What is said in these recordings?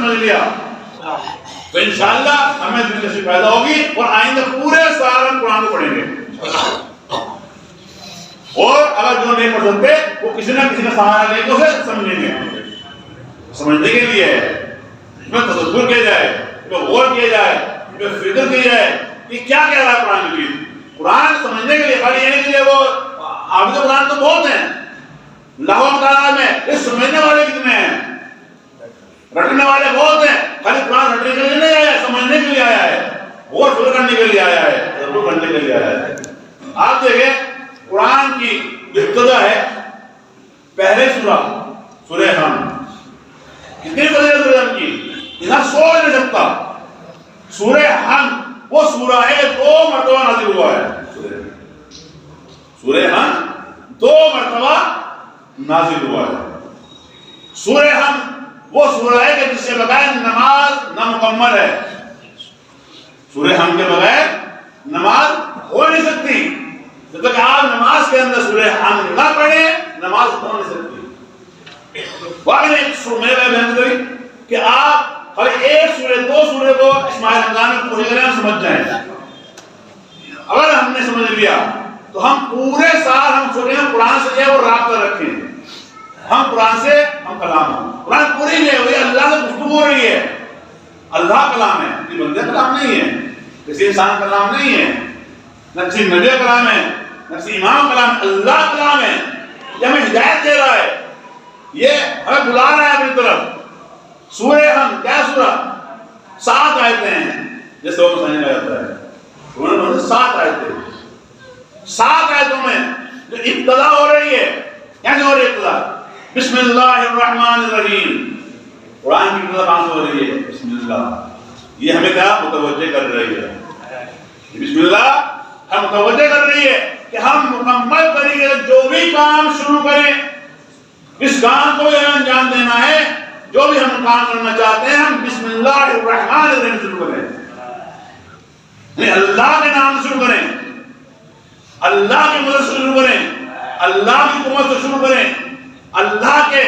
سمجھ لیا تو انشاءاللہ ہمیں دلچسپی پیدا ہوگی اور آئندہ پورے سال ہم قرآن کو پڑھیں گے. اور اگر جو نہیں پڑھ سکتے وہ کسی نہ کسی کا سہارا لے کے اسے سمجھیں گے. سمجھنے کے لیے اس میں تدبر کیا جائے, اس میں غور کیا جائے, اس میں فکر کی جائے کہ کیا کہہ رہا ہے قرآن مجید. قرآن سمجھنے کے لیے خالی یہ نہیں کہ وہ حافظ قرآن تو بہت ہیں, لاکھوں تعداد میں, یہ سمجھنے والے کتنے ہیں, رٹنے والے بہت ہیں. خالی قرآن رٹنے کے لیے نہیں آیا ہے, سمجھنے کے لیے آیا ہے, غور فکر کرنے کے لیے آیا ہے, تدبر کرنے کے لیے آیا ہے. آپ دیکھیں قرآن کی ابتدا ہے پہلے سورہ حمد. کتنی فضیلت ہے ان کی, انہیں سوچ نہیں سکتا. سورہ حمد وہ سورہ ہے 2 مرتبہ نازل ہوا ہے. سورہ حمد 2 مرتبہ نازل ہوا ہے. سورہ حمد وہ سورہ ہے کہ جس سے بغیر نماز نامکمل ہے. سورہ حمد کے بغیر نماز ہو نہیں سکتی. جب تک آپ نماز کے اندر سورہ حمد نہ پڑھیں نماز ہو نہیں سکتی. واقعی میرے بہن کری کہ آپ خالی ایک سورہ 2 سورہ کو اس ماہ رمضان میں پوری کریں سمجھ جائیں. اگر ہم نے سمجھ لیا تو ہم پورے سال ہم سوچیں قرآن سے جو ہے وہ رابطہ رکھیں. ہم قرآن سے ہم کلام ہیں. قرآن پوری نہیں ہے, وہ اللہ سے گفتگو ہو رہی ہے. اللہ کلام ہے, یہ بندے کلام نہیں ہے, کسی انسان کلام نہیں ہے, نہ کسی نبی کلام ہے, نہ کسی امام کلام, اللہ کلام ہے. یہ ہمیں ہدایت دے رہا ہے, یہ ہمیں بلا رہا ہے اپنی طرف. سورہ حمد کیا سورہ 7 آیتیں ہیں جیسے وہ سمجھا جاتا ہے. انہوں نے 7 آیتیں, 7 آیتوں میں جو ابتدا ہو رہی ہے, کیسے ہو رہی ہے ابتدا؟ بسم اللہ الرحمن الرحیم. قرآن کی ابتدا کہاں سے ہو رہی ہے؟ بسم اللہ. یہ ہمیں کیا متوجہ کر رہی ہے, بسم اللہ ہم متوجہ کر رہی ہے کہ ہم مکمل طریقے سے جو بھی کام شروع کریں, اس کام کو یہ انجام دینا ہے. جو بھی ہم کام کرنا چاہتے ہیں ہم بسم اللہ الرحمن الرحیم شروع کریں, یعنی اللہ کے نام سے شروع کریں, اللہ کی مدد سے شروع کریں, اللہ کی قوت سے شروع کریں, اللہ کے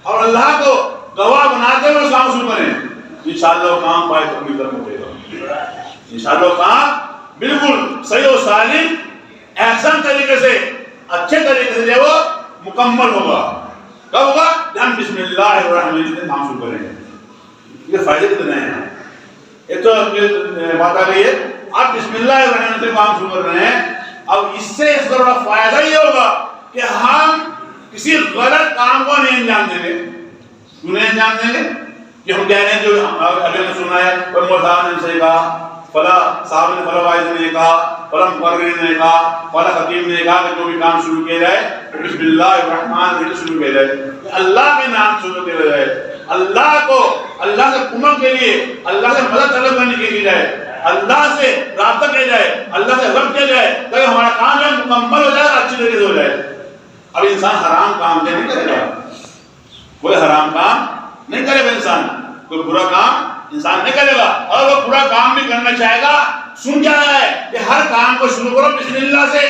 اور اللہ کو گواہ بناتے ہوئے کام شروع کریں. انشاءاللہ وہ کام پائے تکمیل تک پہنچے گا. انشاءاللہ وہ کام بالکل صحیح و سالم احسن طریقے سے, اچھے طریقے سے جو وہ مکمل ہوگا. کب ہوگا؟ جب ہم بسم اللہ الرحمن الرحیم سے کام شروع کریں گے. یہ فائدے کتنے ہیں؟ ایک تو بات آ گئی ہے آپ بسم اللہ الرحمن سے کام شروع کر رہے ہیں. اب اس سے اس کا بڑا فائدہ یہ ہوگا کہ ہم کسی غلط کام کو نہیں انجام دیں گے. کیوں نہیں انجام دیں گے؟ کہ ہم کہہ رہے ہیں جو ابھی نے سنا ہے کوئی مولانا نے صحیح کہا, فلاں صاحب نے فلاں واعظ نے کہا, فلاں مقرر نے کہا, فلاں خطیب نے کہا کہ جو بھی کام شروع کیا جائے بسم اللہ الرحمن الرحیم شروع کیا جائے. اللہ کے نام شروع کیا جائے, اللہ کو اللہ سے کمک کے لیے, اللہ سے مدد طلب کرنے کے لیے جائے, اللہ سے رابطہ کیا جائے, اللہ سے رب کیا جائے تاکہ ہمارا کام جو مکمل ہو جائے, اچھی طریقے سے ہو جائے. اب انسان حرام کام نہیں کرے گا, کوئی حرام کام نہیں کرے گا, انسان کوئی برا کام انسان نہیں کرے گا. اور وہ برا کام بھی کرنا چاہے گا, سن کیا ہے کہ ہر کام کو شروع کرو بسم اللہ سے.